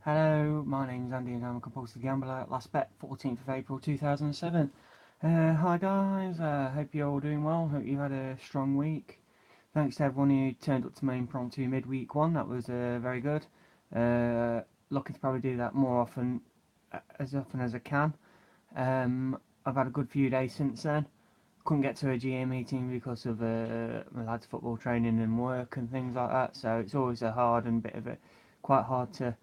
Hello, my name's Andy and I'm a compulsive gambler. Last bet, 14th of April 2007. Hi guys, hope you're all doing well. Hope you had a strong week. Thanks to everyone who turned up to my impromptu midweek one. That was very good. Uh, Looking to probably do that more often, as often as I can. I've had a good few days since then. Couldn't get to a GA meeting because of my lads' football training and work and things like that. So it's always a hard and bit of a quite hard to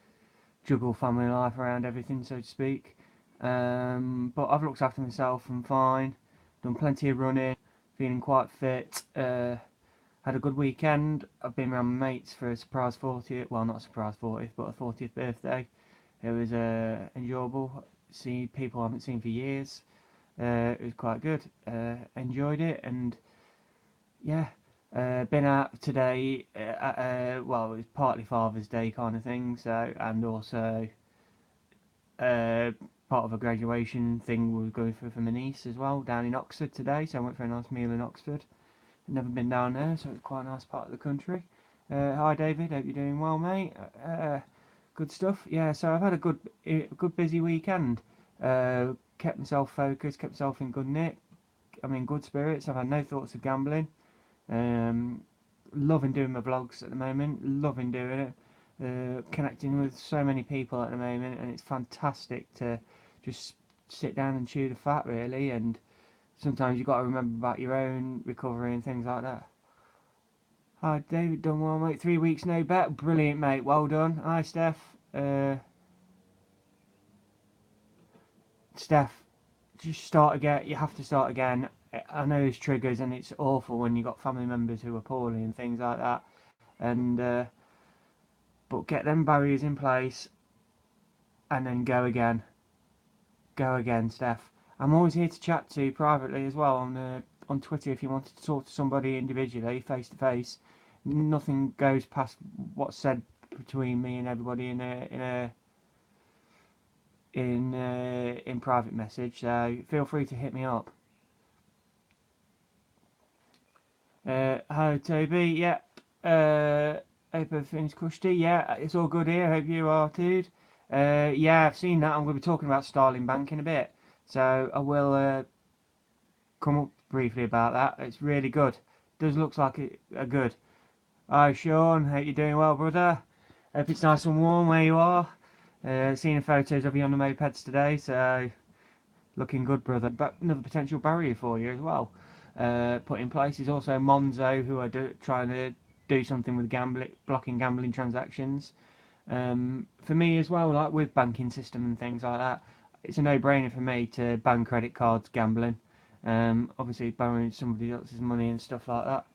juggle family life around everything, so to speak. But I've looked after myself. I'm fine. Done plenty of running. Feeling quite fit. Had a good weekend. I've been around my mates for a surprise 40th. Well, not a surprise 40th, but a 40th birthday. It was enjoyable. See people I haven't seen for years. It was quite good. Enjoyed it, and yeah. Been out today. Well, it was partly Father's Day kind of thing. So, and also uh, part of a graduation thing we were going for my niece as well down in Oxford today. So I went for a nice meal in Oxford. I've never been down there, so it's quite a nice part of the country. Hi David, hope you're doing well, mate. Good stuff. Yeah, so I've had a good busy weekend. Kept myself focused, kept myself in good nick. I'm in good spirits. I've had no thoughts of gambling. Um, Loving doing my vlogs at the moment. Loving doing it. Connecting with so many people at the moment, and it's fantastic to just sit down and chew the fat, really. And sometimes you've got to remember about your own recovery and things like that. Hi, David, done well, mate. 3 weeks no bet. Brilliant, mate. Well done. Hi, Steph. Steph, just start again. You have to start again. I know there's triggers, and it's awful when you've got family members who are poorly and things like that. And but get them barriers in place, and then go again. Go again, Steph. I'm always here to chat to you privately as well on Twitter if you wanted to talk to somebody individually, face to face. Nothing goes past what's said between me and everybody in private message. So feel free to hit me up. Hi Toby. Yeah. Hope everything's cushy. Yeah, it's all good here. Hope you are too. Yeah, I've seen that. I'm going to be talking about Starling Bank in a bit. So I will come up briefly about that. It's really good. Does looks like a good. Hi Sean, hope you're doing well, brother. Hope it's nice and warm where you are. Seeing photos of you on the mopeds today, so looking good, brother. But another potential barrier for you as well. Put in place is also Monzo, who are trying to do something with gambling, blocking gambling transactions. For me as well, like with banking system and things like that, it's a no-brainer for me to ban credit cards gambling. Obviously, borrowing somebody else's money and stuff like that.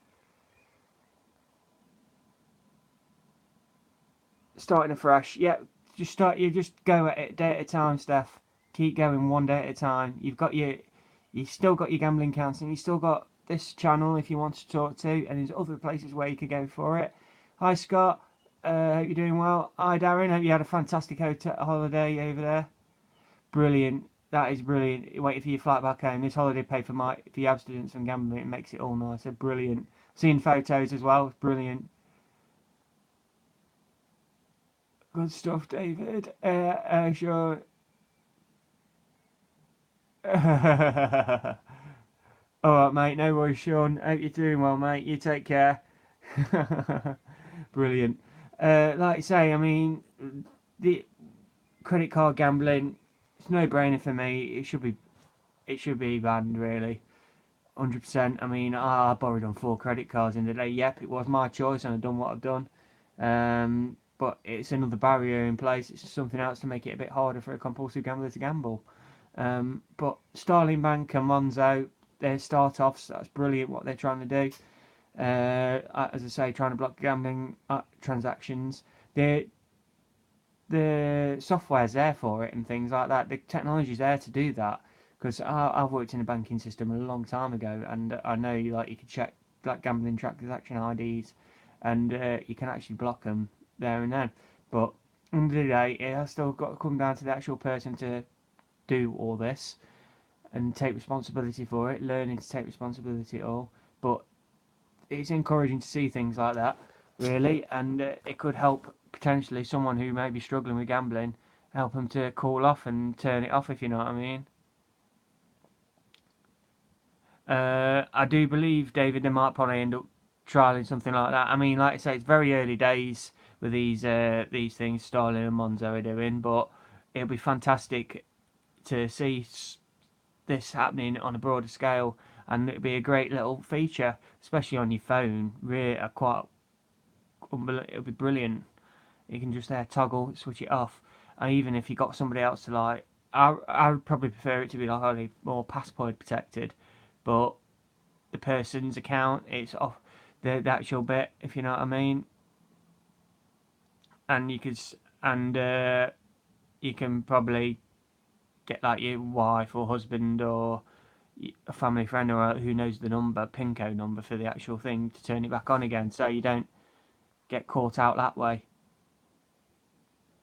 Starting afresh, yeah. Just start. You just go at it day at a time, Steph. Keep going one day at a time. You still got your gambling counselling. You still got this channel if you want to talk to, and there's other places where you could go for it. Hi Scott, hope you're doing well. Hi Darren, hope you had a fantastic hotel holiday over there. Brilliant. That is brilliant. Waiting for your flight back home. This holiday paid for your abstinence from gambling. It makes it all nicer. Brilliant. Seeing photos as well. Brilliant. Good stuff, David. Sure. All right, mate. No worries, Sean. Hope you're doing well, mate. You take care. Brilliant. Like I say, I mean, the credit card gambling. It's no brainer for me. It should be banned, really. 100%. I mean, I borrowed on 4 credit cards in the day. Yep, it was my choice, and I've done what I've done. But it's another barrier in place. It's something else to make it a bit harder for a compulsive gambler to gamble. But Starling Bank and Monzo, their start-offs, that's brilliant what they're trying to do. As I say, trying to block gambling transactions. The the software's there for it and things like that. The technology's there to do that. Because I've worked in a banking system a long time ago, and I know like you can check like gambling transaction IDs, and you can actually block them there and then. But end of the day, it has still got to come down to the actual person to do all this and take responsibility for it, learning to take responsibility at all. But it's encouraging to see things like that. really, and it could help potentially someone who may be struggling with gambling, help them to cool off and turn it off, if you know what I mean. I do believe, David, they might probably end up trialing something like that. I mean, like I say, it's very early days with these things Starling and Monzo are doing, but it'll be fantastic to see this happening on a broader scale, and it'd be a great little feature, especially on your phone. Really, quite it'll be brilliant. You can just there toggle, switch it off, and even if you got somebody else to like, I would probably prefer it to be like only more password protected, but the person's account, it's off the actual bit, if you know what I mean. And and you can probably get like your wife or husband or a family friend or who knows the number, pin code number for the actual thing to turn it back on again, so you don't get caught out that way.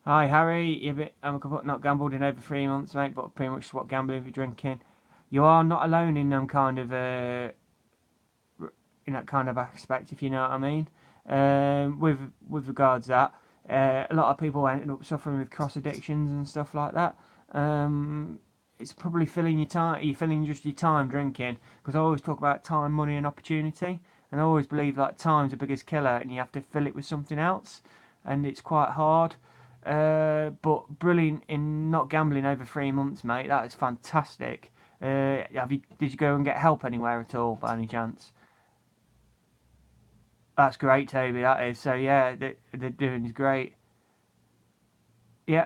Hi Harry, I'm not gambled in over 3 months, mate, but pretty much what gambling if you're drinking. You are not alone in them kind of in that kind of aspect, if you know what I mean. With regards to that, a lot of people ended up suffering with cross addictions and stuff like that. It's probably filling your time. You're filling just your time drinking, because I always talk about time, money, and opportunity, and I always believe like time's the biggest killer, and you have to fill it with something else, and it's quite hard. But brilliant in not gambling over 3 months, mate. That is fantastic. Did you go and get help anywhere at all by any chance? That's great, Toby. That is. So yeah, they're doing is great. Yeah,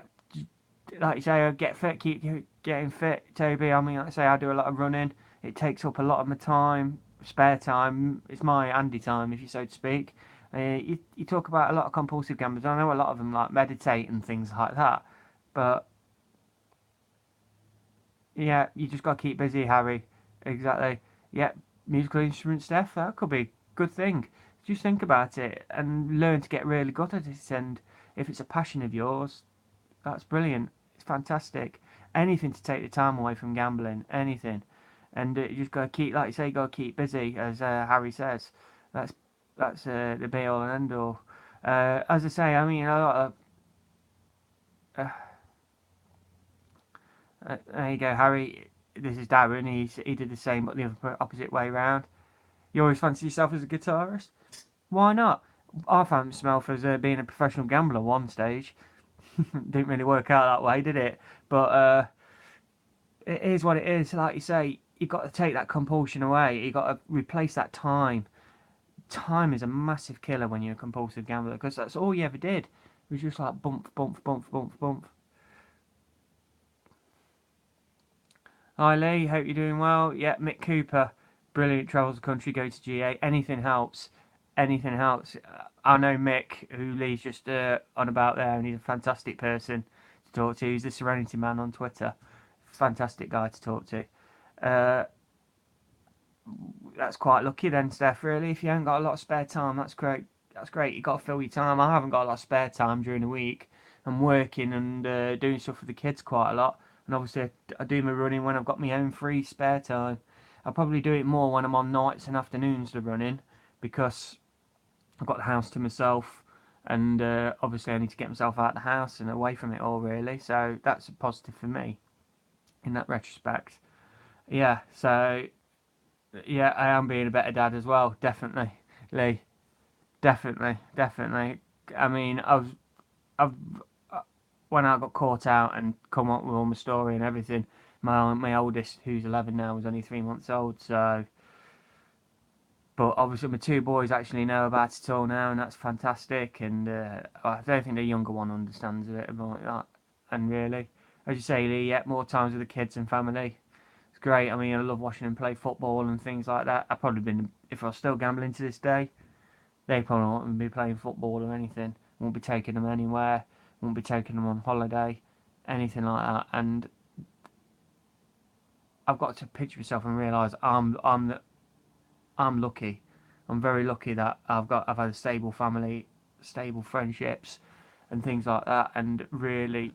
like you say, get fit, keep getting fit, Toby. I mean, like I say, I do a lot of running. It takes up a lot of my time, spare time. It's my Andy time, if you so to speak. You talk about a lot of compulsive gamblers. I know a lot of them like meditate and things like that. But yeah, you just got to keep busy, Harry. Exactly. Yeah, musical instrument stuff. That could be a good thing. Just think about it and learn to get really good at it. And if it's a passion of yours, that's brilliant. It's fantastic. Anything to take the time away from gambling. Anything. And you just got to keep, like you say, got to keep busy, as Harry says. That's the be all and end all. As I say, I mean, a lot of. There you go, Harry. This is Darren. He did the same, but the opposite way round. You always fancy yourself as a guitarist? Why not? I found myself as being a professional gambler one stage. Didn't really work out that way, did it? But it is what it is. Like you say, you've got to take that compulsion away. You've got to replace that time. Time is a massive killer when you're a compulsive gambler, because that's all you ever did. It was just like bump, bump, bump, bump, bump. Hi Lee, hope you're doing well. Yeah, Mick Cooper, brilliant, travels the country, go to GA. Anything helps. Anything helps. I know Mick, who Lee's just on about there, and he's a fantastic person to talk to. He's the Serenity Man on Twitter. Fantastic guy to talk to. Uh, that's quite lucky then, Steph, really. If you haven't got a lot of spare time, that's great. That's great. You've got to fill your time. I haven't got a lot of spare time during the week. I'm working and doing stuff with the kids quite a lot. And obviously, I do my running when I've got my own free spare time. I'll probably do it more when I'm on nights and afternoons to running, because I've got the house to myself. And obviously, I need to get myself out of the house and away from it all, really. So that's a positive for me in that retrospect. Yeah, so yeah, I am being a better dad as well, definitely, Lee. Definitely, definitely. I mean, I've, uh, when I got caught out and come up with all my story and everything, my oldest, who's 11 now, was only 3 months old. So, but obviously my two boys actually know about it all now, and that's fantastic. And I don't think the younger one understands it about that. And really, as you say, Lee, yeah, more times with the kids and family. It's great. I mean, I love watching them play football and things like that. I've probably been, if I was still gambling to this day, they probably won't be playing football or anything. Won't be taking them anywhere. Won't be taking them on holiday, anything like that. And I've got to picture myself and realise I'm lucky. I'm very lucky that I've had a stable family, stable friendships, and things like that. And really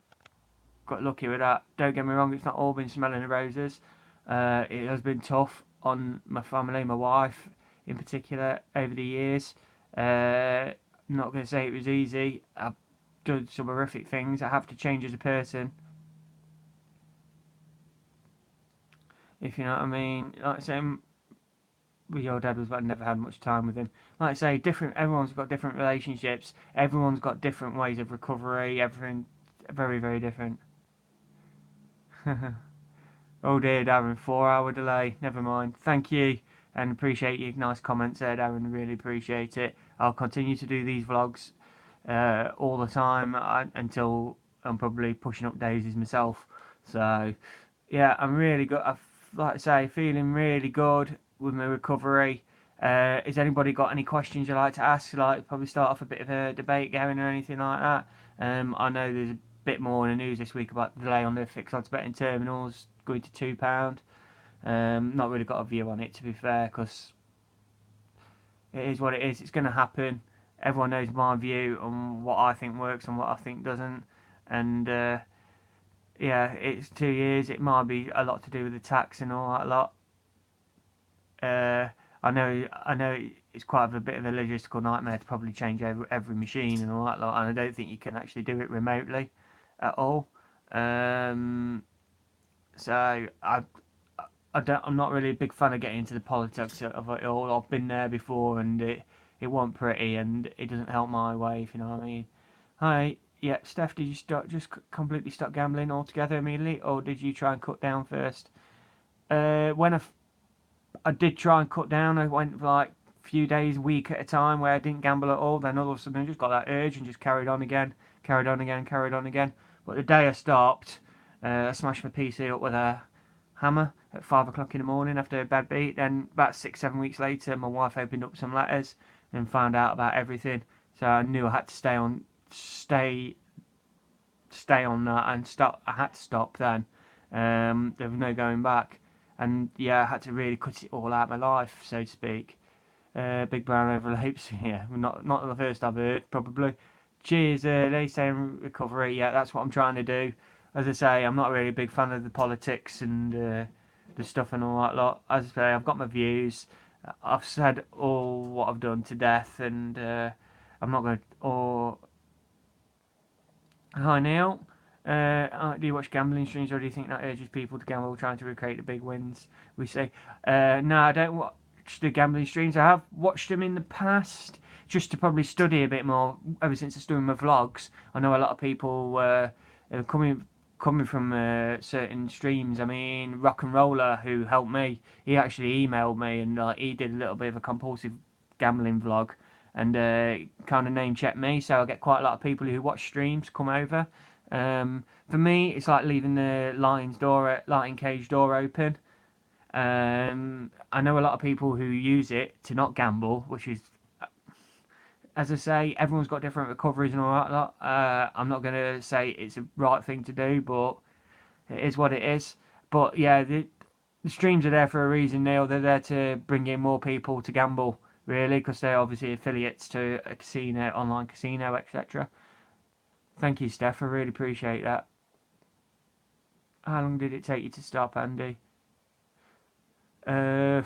got lucky with that. Don't get me wrong, it's not all been smelling the roses. It has been tough on my family, my wife in particular, over the years. I'm not going to say it was easy. I've done some horrific things. I have to change as a person, if you know what I mean. Like I say, with your dad was, but I never had much time with him. Like I say, different. Everyone's got different relationships. Everyone's got different ways of recovery. Everything very, very different. Oh dear, Darren, 4 hour delay. Never mind. Thank you and appreciate your nice comments there, Darren. Really appreciate it. I'll continue to do these vlogs all the time until I'm probably pushing up daisies myself. So yeah, I'm really good. Like I say, feeling really good with my recovery. Has anybody got any questions you'd like to ask? Like probably start off a bit of a debate going or anything like that. I know there's a bit more in the news this week about the delay on the fixed odds betting terminals going to £2. Not really got a view on it, to be fair, because it is what it is. It's going to happen. Everyone knows my view on what I think works and what I think doesn't. And yeah, it's 2 years. It might be a lot to do with the tax and all that lot. I know it's quite a bit of a logistical nightmare to probably change every machine and all that lot, and I don't think you can actually do it remotely at all. So I'm not really a big fan of getting into the politics of it all. I've been there before, and it wasn't pretty, and it doesn't help my way, if you know what I mean. Hi, yeah, Steph, did you completely stop gambling altogether immediately, or did you try and cut down first? When I did try and cut down, I went for like a few days, week at a time, where I didn't gamble at all. Then all of a sudden, I just got that urge and just carried on again, carried on again, carried on again. But the day I stopped, I smashed my PC up with a hammer at 5 o'clock in the morning after a bad beat. Then about 6, 7 weeks later, my wife opened up some letters and found out about everything. So I knew I had to stay on that and stop. I had to stop then. There was no going back, and yeah, I had to really cut it all out of my life, so to speak. Big brown overlaps, yeah, not the first I've heard, probably. Cheers, they say recovery. Yeah, that's what I'm trying to do. As I say, I'm not really a big fan of the politics and the stuff and all that lot. As I say, I've got my views. I've said all what I've done to death, and I'm not going to. Or hi Neil. Do you watch gambling streams, or do you think that urges people to gamble, trying to recreate the big wins? We say, no, I don't watch the gambling streams. I have watched them in the past, just to probably study a bit more. Ever since I was doing my vlogs, I know a lot of people coming from certain streams. I mean, Rock and Roller, who helped me, he actually emailed me, and he did a little bit of a compulsive gambling vlog, and kind of name checked me. So I get quite a lot of people who watch streams come over. For me, it's like leaving the lion cage door open. I know a lot of people who use it to not gamble, which is, as I say, everyone's got different recoveries and all that lot. I'm not going to say it's a right thing to do, but it is what it is. But yeah, the streams are there for a reason, Neil. They're there to bring in more people to gamble, really, because they're obviously affiliates to a casino, online casino, etc. Thank you, Steph. I really appreciate that. How long did it take you to stop, Andy? Uh,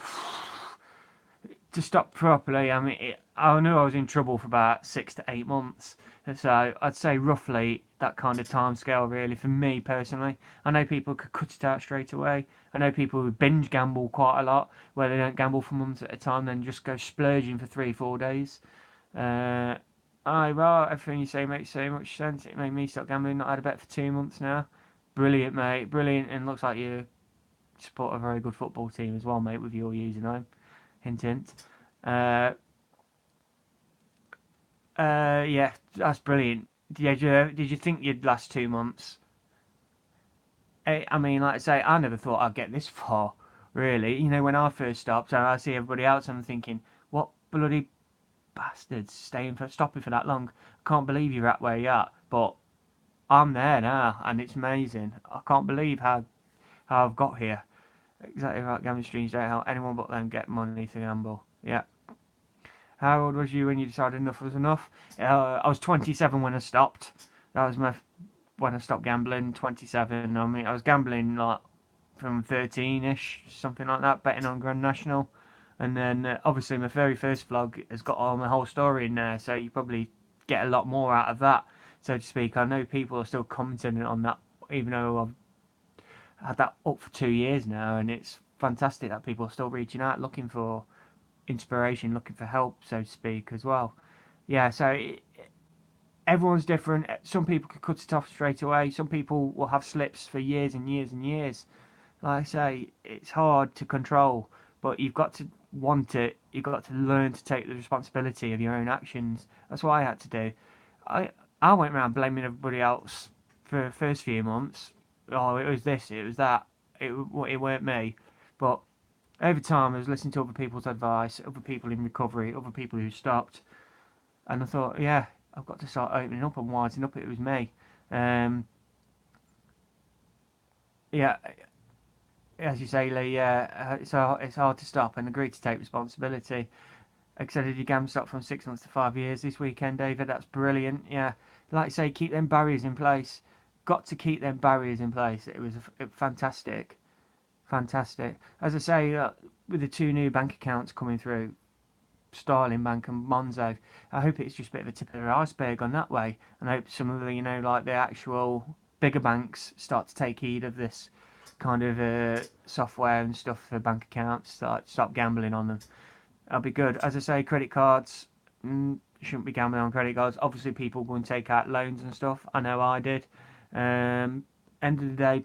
to stop properly, I mean, I knew I was in trouble for about 6 to 8 months. So I'd say roughly that kind of time scale, really, for me personally. I know people could cut it out straight away. I know people who binge gamble quite a lot, where they don't gamble for months at a time, then just go splurging for 3, 4 days. Well, everything you say makes so much sense. It made me stop gambling. Not had a bet for 2 months now. Brilliant, mate. Brilliant. And looks like you support a very good football team as well, mate, with your username. Hint, hint. Uh, yeah, that's brilliant. Did you think you'd last 2 months? I mean, like I say, I never thought I'd get this far, really. You know, when I first stopped, and I see everybody else, I'm thinking, what bloody bastards stopping for that long. I can't believe you're at where you're at, but I'm there now, and it's amazing. I can't believe how I've got here. Exactly right, gambling streams don't help anyone but them get money to gamble. Yeah. How old was you when you decided enough was enough? I was 27 when I stopped. That was when I stopped gambling. 27. I mean, I was gambling like from 13ish, something like that, betting on Grand National. And then obviously my very first vlog has got all my whole story in there, so you probably get a lot more out of that, so to speak. I know people are still commenting on that, even though I've had that up for 2 years now, and it's fantastic that people are still reaching out, looking for inspiration, looking for help, so to speak, as well. Yeah, so everyone's different. Some people can cut it off straight away. Some people will have slips for years and years and years. Like I say, it's hard to control, but you've got to want it. You've got to learn to take the responsibility of your own actions. That's what I had to do. I I went around blaming everybody else for the first few months. Oh, it was this, it was that. It weren't me. But over time, I was listening to other people's advice, other people in recovery, other people who stopped, and I thought, yeah, I've got to start opening up and wising up. It was me. Um, yeah, as you say, Lee, yeah, it's hard to stop and agree to take responsibility. Extended your GAM stop from 6 months to 5 years this weekend, David. That's brilliant. Yeah, like I say, keep them barriers in place. Got to keep them barriers in place. It was fantastic, fantastic. As I say, with the two new bank accounts coming through, Starling Bank and Monzo, I hope it's just a bit of a tip of the iceberg on that way. And I hope some of the, like the actual bigger banks start to take heed of this kind of software and stuff for bank accounts. Stop gambling on them. That'll be good. As I say, credit cards, shouldn't be gambling on credit cards. Obviously, people go and take out loans and stuff. I know I did. End of the day,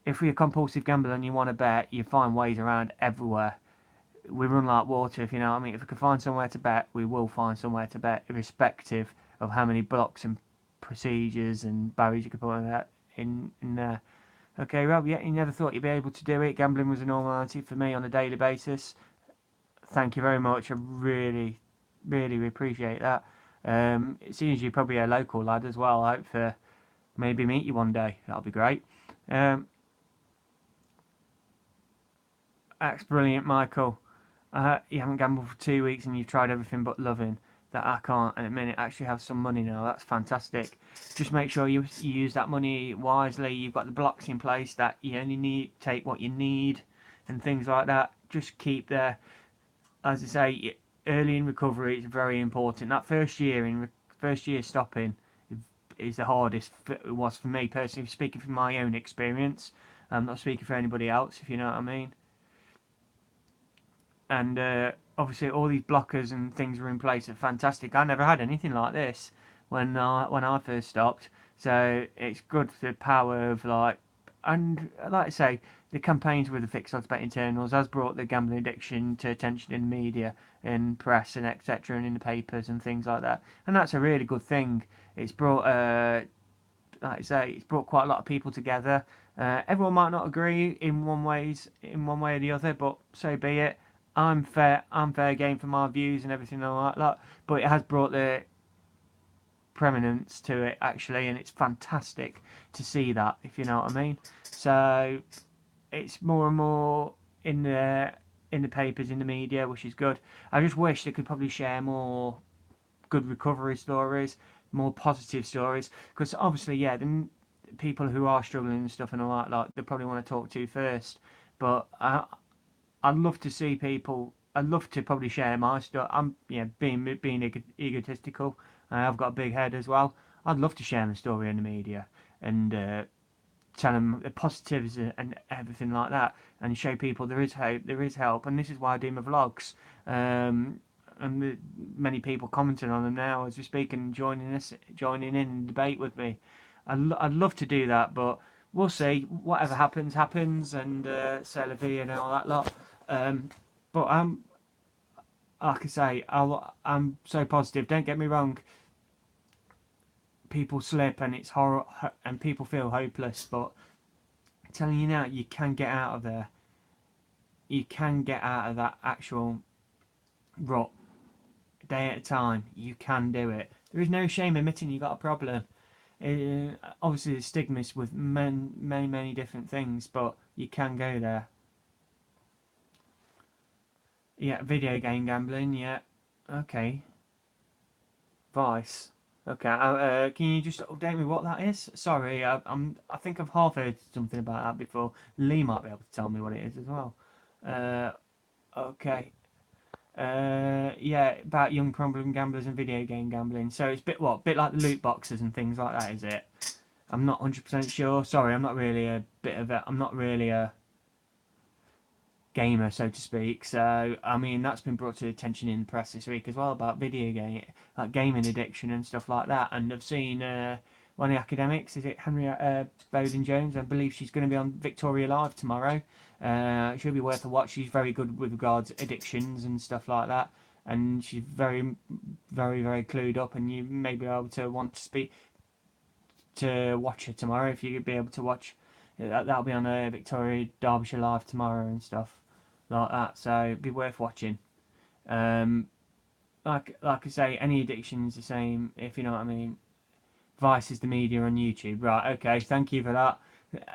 if you're a compulsive gambler and you want to bet, you find ways around everywhere. We run like water, if you know what I mean. If we can find somewhere to bet, we will find somewhere to bet, irrespective of how many blocks and procedures and barriers you could put in there. Okay, Rob, yeah, you never thought you'd be able to do it. Gambling was a normality for me on a daily basis. Thank you very much. I really, really appreciate that. It seems you're probably a local lad as well. I hope to maybe meet you one day. That'll be great. Um, that's brilliant, Michael. You haven't gambled for 2 weeks and you've tried everything but loving. That I can't, and a minute actually have some money now. That's fantastic. Just make sure you use that money wisely. You've got the blocks in place that you only need take what you need, and things like that. Just keep there. As I say, early in recovery is very important. That first year stopping is the hardest. It was for me personally, speaking from my own experience. I'm not speaking for anybody else, if you know what I mean. And obviously, all these blockers and things were in place are fantastic. I never had anything like this when I first stopped. So it's good the power of and like I say, the campaigns with the fixed odds bet internals has brought the gambling addiction to attention in the media, in press and etc. and in the papers and things like that. And that's a really good thing. It's brought, like I say, it's brought quite a lot of people together. Everyone might not agree in one way or the other, but so be it. I'm fair game for my views and everything like that. But it has brought the preeminence to it actually, and it's fantastic to see that, if you know what I mean. So it's more and more in the papers, in the media, which is good. I just wish they could probably share more good recovery stories, more positive stories, because obviously, yeah, the people who are struggling and stuff and all that, like they probably want to talk to first. But I'd love to see people. I'd love to probably share my stuff. I'm being egotistical. I've got a big head as well. I'd love to share the story in the media and tell them the positives and everything like that, and show people there is hope, there is help, and this is why I do my vlogs. And many people commenting on them now as we speak and joining in the debate with me. I'd love to do that, but we'll see. Whatever happens, happens, and c'est la vie and all that lot. But like I say, I'm so positive. Don't get me wrong. People slip and it's horror, and people feel hopeless. But I'm telling you now, you can get out of there. You can get out of that actual rut day at a time. You can do it. There is no shame admitting you got a problem. Obviously, there's stigmas with many different things, but you can go there. Yeah, video game gambling. Yeah, okay. Vice. Okay. Can you just update me what that is? Sorry, I think I've half heard something about that before. Lee might be able to tell me what it is as well. Uh, okay. Yeah, about young problem gamblers and video game gambling. So it's bit like the loot boxes and things like that, is it? I'm not 100% sure. Sorry, I'm not really a gamer, so to speak. So I mean, that's been brought to attention in the press this week as well about video game, like gaming addiction and stuff like that. And I've seen one of the academics, is it Henrietta Bowden Jones? I believe she's going to be on Victoria Live tomorrow. She'll be worth a watch. She's very good with regards to addictions and stuff like that. And she's very, very, very clued up. And you may be able to want to speak to watch her tomorrow if you could be able to watch. That'll be on Victoria Derbyshire Live tomorrow and stuff like that. So it'd be worth watching. Um, like I say, any addiction is the same. If you know what I mean. Vice is the media on YouTube. Right. Okay. Thank you for that.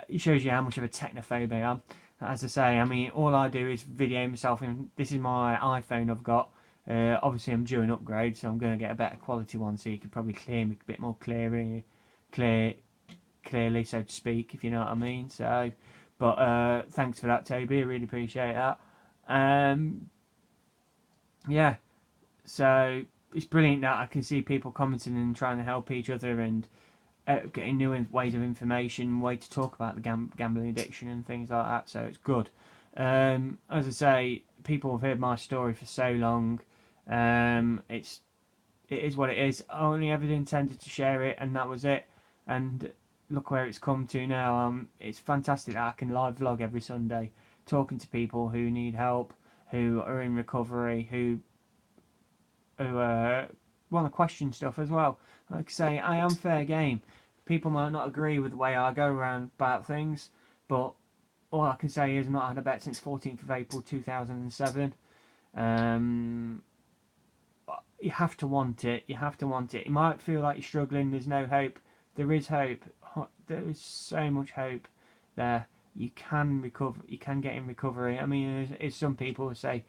It shows you how much of a technophobe I am. As I say, I mean, all I do is video myself. In this is my iPhone I've got. Obviously, I'm due an upgrade, so I'm going to get a better quality one, so you could probably clear me a bit more clear, clearly, so to speak, if you know what I mean. So, but thanks for that, Toby. I really appreciate that. Um, yeah, so it's brilliant that I can see people commenting and trying to help each other and getting new ways of information, way to talk about the gambling addiction and things like that. So it's good. As I say, people have heard my story for so long. It is what it is. I only ever intended to share it, and that was it. And look where it's come to now. It's fantastic that I can live vlog every Sunday, talking to people who need help, who are in recovery, who want to question stuff as well. Like I say, I am fair game. People might not agree with the way I go around about things, but all I can say is I've not had a bet since 14th of April 2007. Um, you have to want it. You have to want it. You might feel like you're struggling. There's no hope. There is hope. There is so much hope there. You can recover. You can get in recovery. I mean, there's some people who say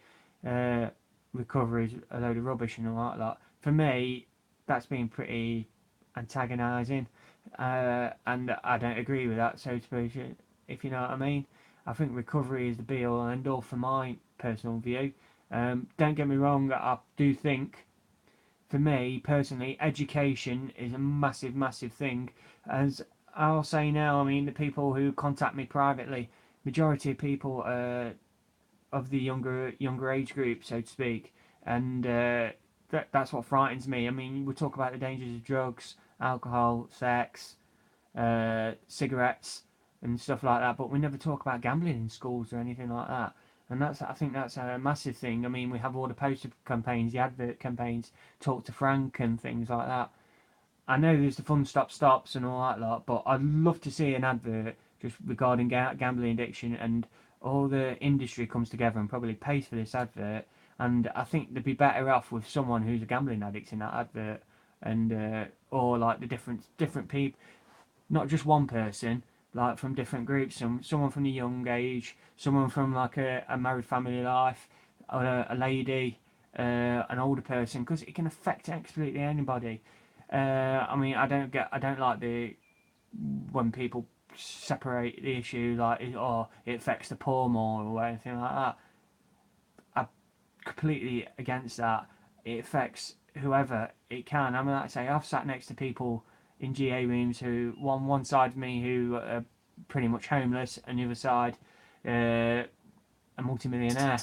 uh, recovery is a load of rubbish and all like that. For me, that's been pretty antagonising, and I don't agree with that. So to speak, if you know what I mean, I think recovery is the be all and end all for my personal view. Don't get me wrong. I do think for me personally, education is a massive, massive thing. As I'll say now, I mean, the people who contact me privately, majority of people of the younger age group, so to speak, and that's what frightens me. I mean, we talk about the dangers of drugs, alcohol, sex, cigarettes, and stuff like that, but we never talk about gambling in schools or anything like that. And I think that's a massive thing. I mean, we have all the poster campaigns, the advert campaigns, Talk to Frank and things like that. I know there's the fun stop stops and all that lot, but I'd love to see an advert just regarding gambling addiction, and all the industry comes together and probably pays for this advert. And I think they'd be better off with someone who's a gambling addict in that advert, and or like the different people, not just one person, like from different groups. Someone from the young age, someone from like a married family life, a lady, an older person, because it can affect absolutely anybody. I mean, I don't like the when people separate the issue like it affects the poor more or anything like that. I'm completely against that. It affects whoever it can. I mean, like I say, I've sat next to people in GA rooms who one side of me who are pretty much homeless, and the other side uh, a multimillionaire,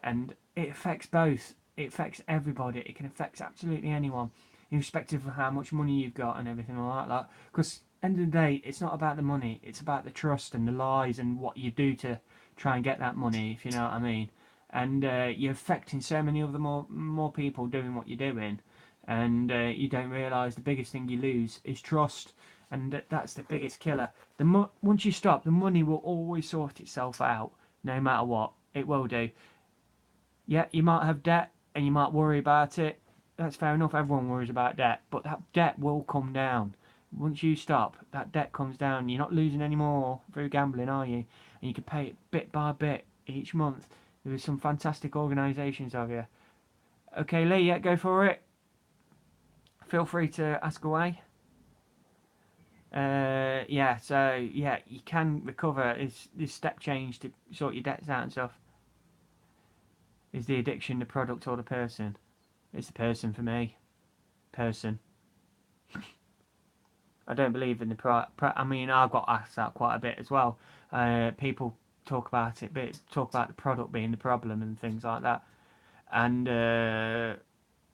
and it affects both. It affects everybody. It can affect absolutely anyone, irrespective of how much money you've got and everything like that. Because end of the day, it's not about the money. It's about the trust and the lies and what you do to try and get that money. If you know what I mean. And you're affecting so many other more people doing what you're doing, and you don't realise the biggest thing you lose is trust, and that's the biggest killer. Once you stop, the money will always sort itself out, no matter what. It will do. Yeah, you might have debt and you might worry about it. That's fair enough. Everyone worries about debt, but that debt will come down. Once you stop, that debt comes down. You're not losing any more through gambling, are you? And you can pay it bit by bit each month. There are some fantastic organisations of you. Okay, Lee, yeah, go for it. Feel free to ask away. Yeah, so yeah, you can recover. It's this step change to sort your debts out and stuff. Is the addiction the product or the person? It's the person for me. Person. I don't believe in the I mean, I've got asked that quite a bit as well. People talk about it, but talk about the product being the problem and things like that. And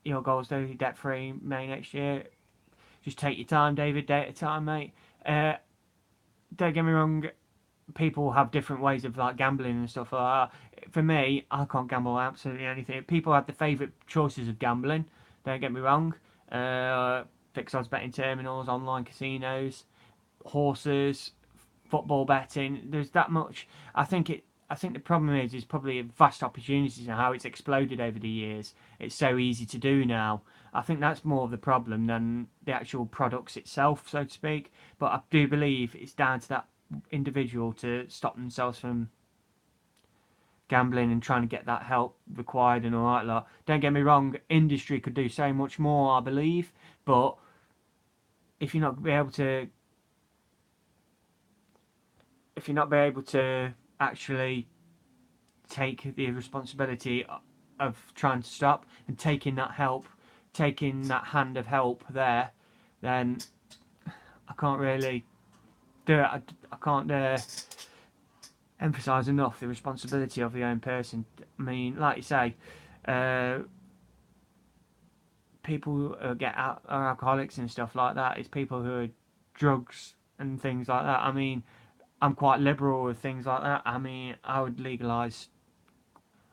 your goals, do debt free May next year. Just take your time, David. Day at a time, mate. Uh, don't get me wrong. People have different ways of like gambling and stuff like that. For me, I can't gamble absolutely anything. People have the favourite choices of gambling. Don't get me wrong. Fixed odds betting terminals, online casinos, horses, football betting. There's that much. I think it. I think the problem is probably vast opportunities and how it's exploded over the years. It's so easy to do now. I think that's more of the problem than the actual products itself, so to speak. But I do believe it's down to that individual to stop themselves from gambling and trying to get that help required and all that lot. Don't get me wrong, industry could do so much more, I believe, but if you're not be able to actually take the responsibility of trying to stop and taking that help, taking that hand of help there, then I can't really do it. I can't emphasize enough the responsibility of the own person. I mean, like you say, uh, people who get out are alcoholics and stuff like that. It's people who are drugs and things like that. I mean, I'm quite liberal with things like that. I mean, I would legalise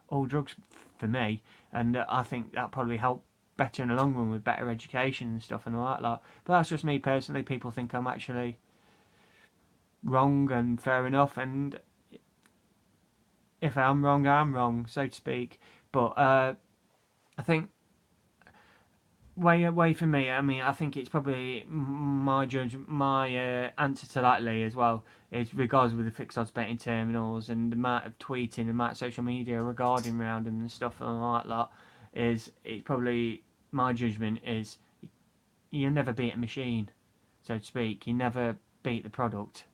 all drugs for me, and I think that probably help better in the long run with better education and stuff and all that. Like, but that's just me personally. People think I'm actually wrong, and fair enough. And if I'm wrong, I'm wrong, so to speak. But I think way for me. I mean, I think it's probably my judgment, my answer to that, Lee, as well. Is regards with the fixed odds betting terminals and the amount of tweeting, the amount of social media regarding around them and stuff and all that lot. Is it's probably my judgment is you never beat a machine, so to speak. You never beat the product.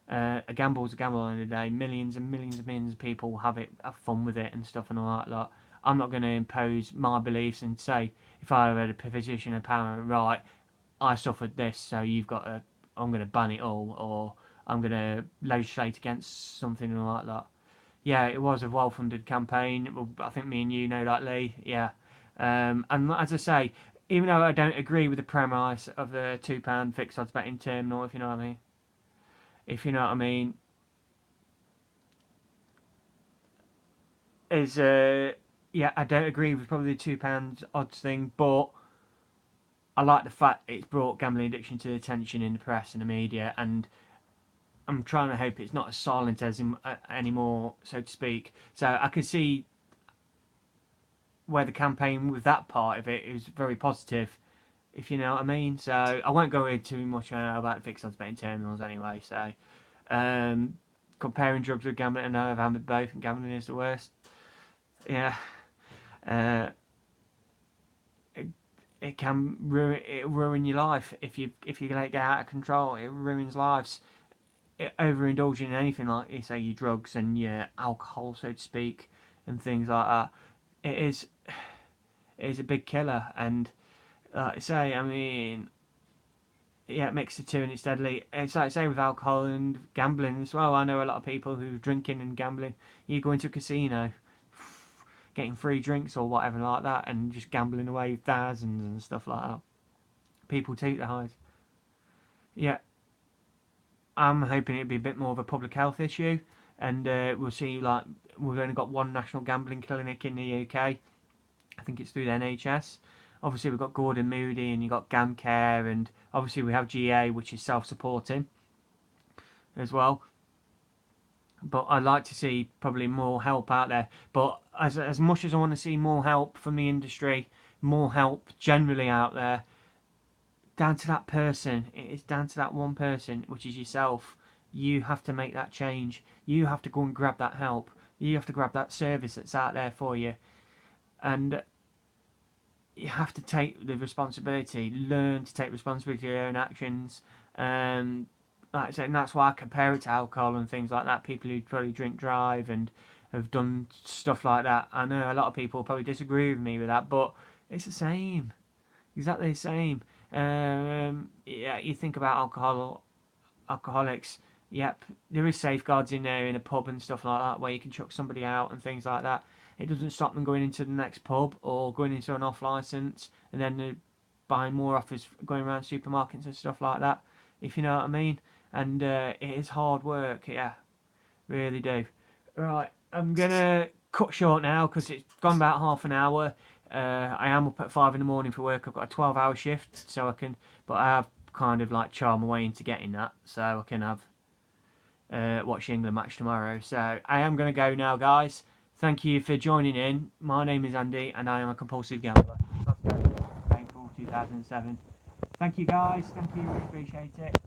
A gamble's a gamble in the day. Millions and millions and millions of people have fun with it and stuff and all that lot. I'm not going to impose my beliefs and say if I had a position of power, right, I suffered this, so I'm going to ban it all, or I'm going to legislate against something and all like that. Yeah, it was a well-funded campaign. Well, I think me and you know that, Lee. Yeah, and as I say, even though I don't agree with the premise of the £2 fixed odds betting terminal, if you know what I mean, if you know what I mean, is yeah, I don't agree with probably the £2 odds thing, but I like the fact it's brought gambling addiction to attention in the press and the media, and I'm trying to hope it's not as silent as anymore, so to speak. So I can see where the campaign with that part of it is very positive, if you know what I mean. So I won't go into too much about fixed odds betting terminals anyway. So um, comparing drugs with gambling, I know I've had both, and gambling is the worst. Yeah. Uh, it, it can ruin your life if you let it get out of control. It ruins lives. Overindulging in anything like you say your drugs and your alcohol, so to speak, and things like that. It is it is a big killer. And like I say, I mean, yeah, mix the two and it's deadly. It's like I say with alcohol and gambling as well. I know a lot of people who are drinking and gambling. You go into a casino, getting free drinks or whatever like that, and just gambling away thousands and stuff like that. People take the highs. Yeah, I'm hoping it'd be a bit more of a public health issue, and we'll see. Like we've only got one national gambling clinic in the UK. I think it's through the NHS. Obviously, we've got Gordon Moody, and you've got GamCare, and obviously we have GA, which is self-supporting as well. But I'd like to see probably more help out there. But as much as I want to see more help from the industry, more help generally out there, down to that person. It is down to that one person, which is yourself. You have to make that change. You have to go and grab that help. You have to grab that service that's out there for you. And you have to take the responsibility, learn to take responsibility for your own actions. Like I said, and that's why I compare it to alcohol and things like that. People who probably drink drive and have done stuff like that. I know a lot of people probably disagree with me with that, but it's the same, exactly the same. Yeah, you think about alcoholics. Yep, there is safeguards in there in a pub and stuff like that where you can chuck somebody out and things like that. It doesn't stop them going into the next pub or going into an off license and then buying more offers, going around supermarkets and stuff like that. If you know what I mean. And it is hard work. Yeah, really do. Right, I'm gonna cut short now because it's gone about half an hour. I am up at 5 in the morning for work. I've got a 12-hour shift, so I can. But I have kind of like charm my way into getting that, so I can have watch the England match tomorrow. So I am gonna go now, guys. Thank you for joining in. My name is Andy, and I am a compulsive gambler. April 2007. Thank you, guys. Thank you. Really appreciate it.